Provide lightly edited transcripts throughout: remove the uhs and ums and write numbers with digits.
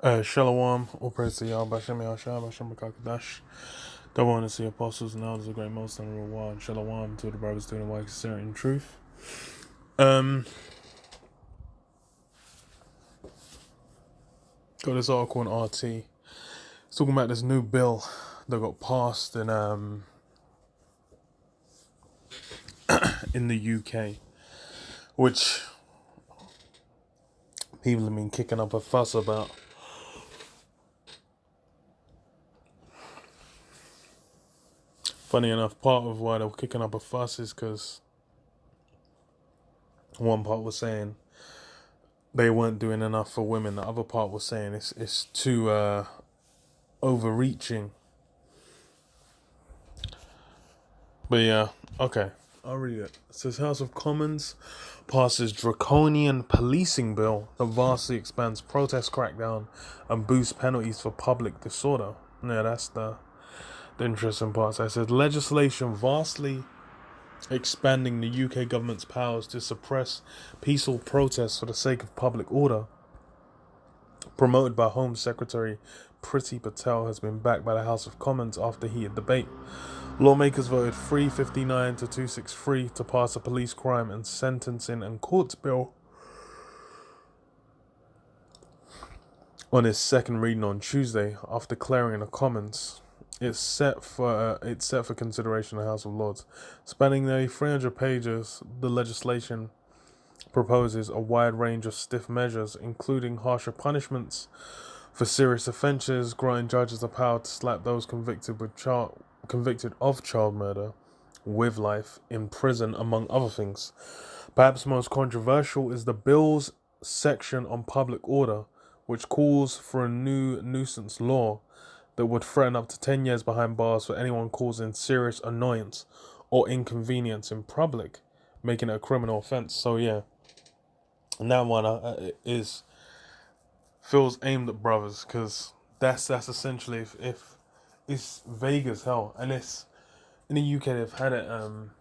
Shalom, all praise to Yahweh, Bashem Yahshua, Bashem Bakakadash. Double honor to the apostles and elders of great most and reward. Shalom to the brothers doing the work of sincerity and truth. Got this article on RT. It's talking about this new bill that got passed in the UK, which people have been kicking up a fuss about. Funny enough, part of why they were kicking up a fuss is because one part was saying they weren't doing enough for women. The other part was saying it's too overreaching. But yeah, okay, I'll read it. It says House of Commons passes draconian policing bill that vastly expands protest crackdown and boosts penalties for public disorder. Yeah, that's the interesting part. So it says legislation vastly expanding the UK government's powers to suppress peaceful protests for the sake of public order, promoted by Home Secretary Priti Patel, has been backed by the House of Commons after heated debate. Lawmakers voted 359 to 263 to pass a police crime and sentencing and courts bill on its second reading on Tuesday after clearing the Commons. It's set for consideration in the House of Lords. Spanning nearly 300 pages, the legislation proposes a wide range of stiff measures, including harsher punishments for serious offences, granting judges the power to slap those convicted of child murder with life in prison, among other things. Perhaps most controversial is the bill's section on public order, which calls for a new nuisance law that would threaten up to 10 years behind bars for anyone causing serious annoyance or inconvenience in public, making it a criminal offence. So yeah, and that one feels aimed at brothers, because that's essentially if it's vague as hell, and it's in the UK they've had it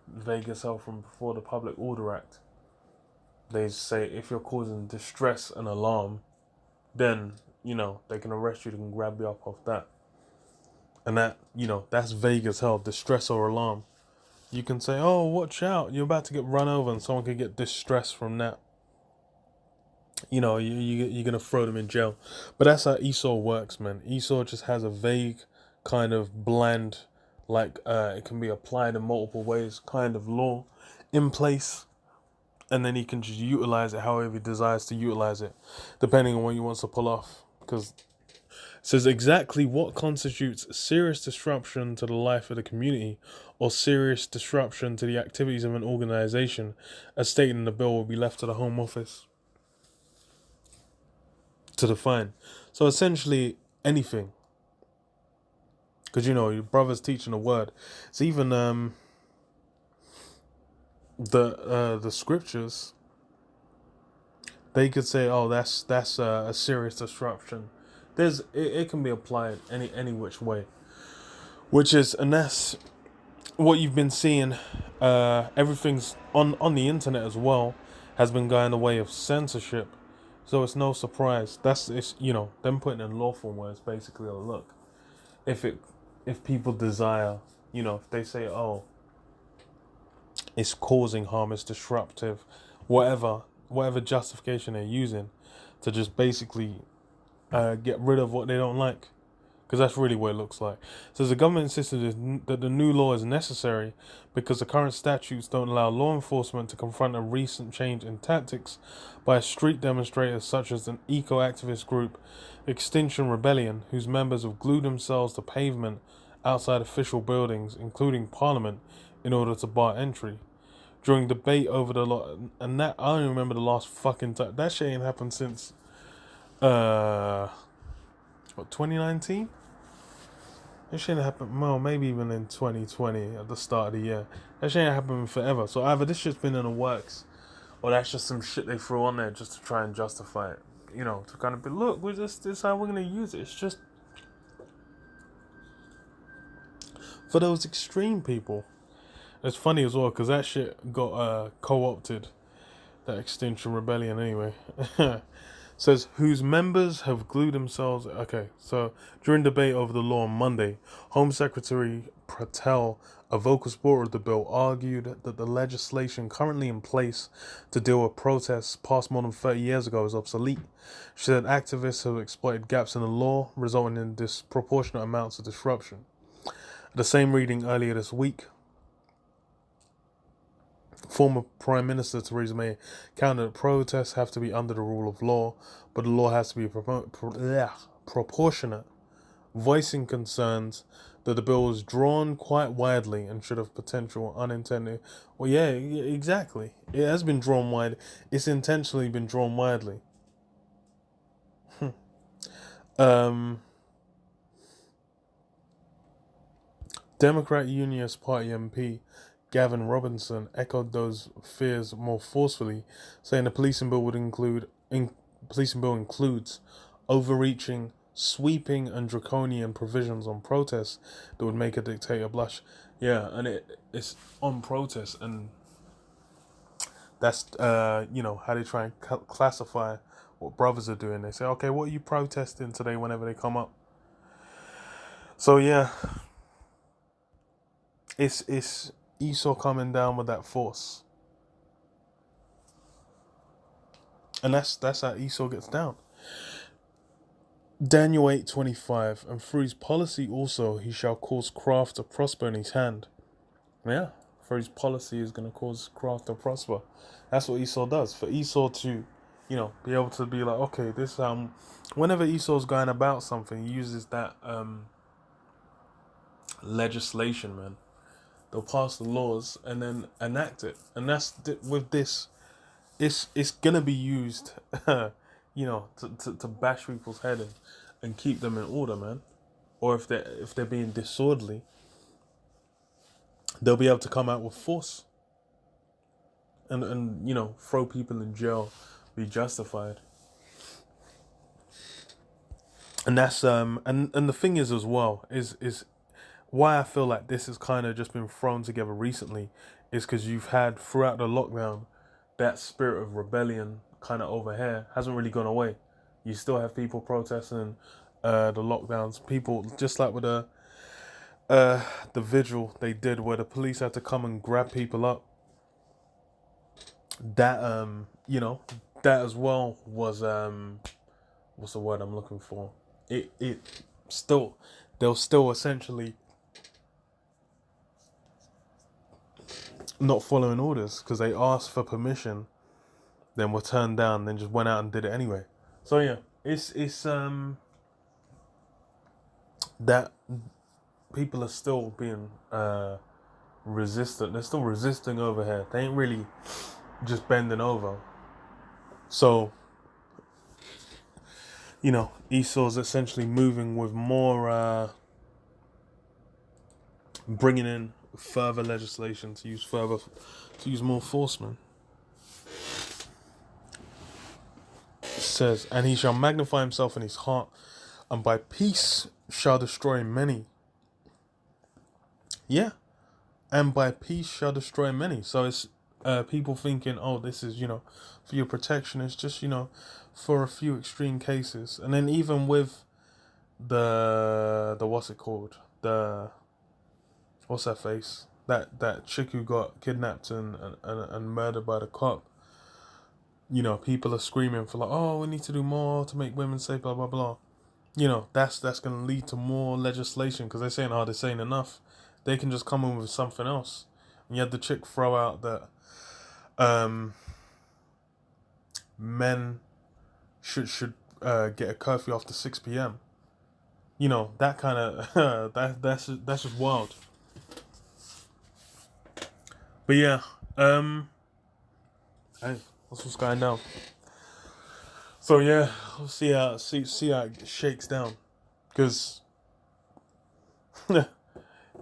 vague as hell from before the Public Order Act. They say if you're causing distress and alarm, then they can arrest you, they can grab you up off that, and that's vague as hell. Distress or alarm, you can say, oh, watch out, you're about to get run over, and someone could get distressed from that. You're gonna throw them in jail. But that's how Esau works, man. Esau just has a vague kind of bland, like it can be applied in multiple ways, kind of law in place, and then he can just utilize it however he desires to utilize it, depending on what he wants to pull off. Because it says exactly what constitutes serious disruption to the life of the community or serious disruption to the activities of an organization, as stated in the bill, will be left to the Home Office to define. So essentially anything, because your brother's teaching the word. It's even the scriptures. They could say, oh, that's a serious disruption. It can be applied any which way, and that's what you've been seeing. Everything's on the internet as well has been going the way of censorship. So it's no surprise. It's them putting in law form where it's basically a look. If people desire, if they say, oh, it's causing harm, it's disruptive, whatever justification they're using to just basically get rid of what they don't like. Because that's really what it looks like. So the government insisted that the new law is necessary because the current statutes don't allow law enforcement to confront a recent change in tactics by street demonstrators such as an eco-activist group, Extinction Rebellion, whose members have glued themselves to pavement outside official buildings, including Parliament, in order to bar entry. During debate over the law, and that I don't even remember the last fucking time. That shit ain't happened since 2019? This shit happened, well, maybe even in 2020 at the start of the year. That shit ain't happened forever. So either this shit's been in the works, or that's just some shit they threw on there just to try and justify it. To kind of be, look, this is how we're gonna use it. It's just for those extreme people. It's funny as well because that shit got co-opted. That Extinction Rebellion, anyway. says whose members have glued themselves. Okay, so during debate over the law on Monday, Home Secretary Patel, a vocal supporter of the bill, argued that the legislation currently in place to deal with protests passed more than 30 years ago is obsolete. She said activists have exploited gaps in the law, resulting in disproportionate amounts of disruption. The same reading earlier this week, former Prime Minister Theresa May countered that protests have to be under the rule of law, but the law has to be proportionate, voicing concerns that the bill was drawn quite widely and should have potential unintended. Well, yeah, exactly. It has been drawn wide. It's intentionally been drawn widely. Democrat Unionist Party MP Gavin Robinson echoed those fears more forcefully, saying the policing bill includes overreaching, sweeping, and draconian provisions on protests that would make a dictator blush. Yeah, and it's on protests, and that's how they try and classify what brothers are doing. They say, okay, what are you protesting today? Whenever they come up, so yeah, it's Esau coming down with that force. And that's how Esau gets down. Daniel 8:25, and through his policy also he shall cause craft to prosper in his hand. Yeah, for his policy is going to cause craft to prosper. That's what Esau does. For Esau to, be able to be like, okay, this whenever Esau's going about something, he uses that legislation, man. They'll pass the laws and then enact it, and that's with this. It's gonna be used, to bash people's head and keep them in order, man. Or if they're being disorderly, they'll be able to come out with force. And throw people in jail, be justified. And that's and the thing is as well is why I feel like this has kind of just been thrown together recently is because you've had throughout the lockdown that spirit of rebellion kind of over here hasn't really gone away. You still have people protesting the lockdowns. People just like with the vigil they did where the police had to come and grab people up. That that as well was what's the word I'm looking for? It still they'll still essentially not following orders because they asked for permission, then were turned down, then just went out and did it anyway. So yeah, it's that people are still being resistant. They're still resisting over here. They ain't really just bending over. So Esau's essentially moving with more bringing in further legislation to use more force, man. It says, and he shall magnify himself in his heart, and by peace shall destroy many. Yeah, and by peace shall destroy many. So it's people thinking, oh, this is for your protection. It's just for a few extreme cases, and then even with the what's it called, the what's her face, that chick who got kidnapped and murdered by the cop. People are screaming for like, oh, we need to do more to make women safe, blah blah blah. That's going to lead to more legislation because they're saying, oh, this ain't enough. They can just come in with something else. And you had the chick throw out that men should get a curfew after 6 p.m. That kind of that's just wild. But yeah, hey, that's what's going down. So yeah, we'll see how it shakes down, because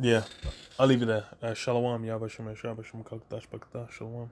yeah, I'll leave it there. Shalom, Yabashim, Shabashim, Kakdash, Bakdash, Shalom.